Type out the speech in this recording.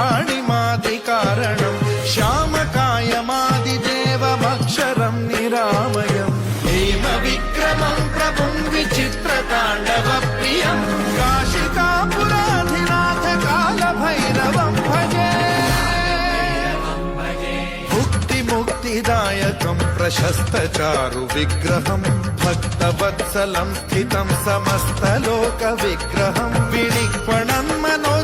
पाणिमादिकारणम् श्यामकायमादिदेवमक्षरम् निरामयम् भीमविक्रमम् प्रभुम् विचित्रताण्डवप्रियम् काशिकापुराधिनाथ कालभैरवम् भजे मुक्तिदायकम् प्रशस्तचारु विग्रहम् भक्तवत्सलम् स्थितम् समस्तलोकविग्रहम् विनिक्वणम् मनो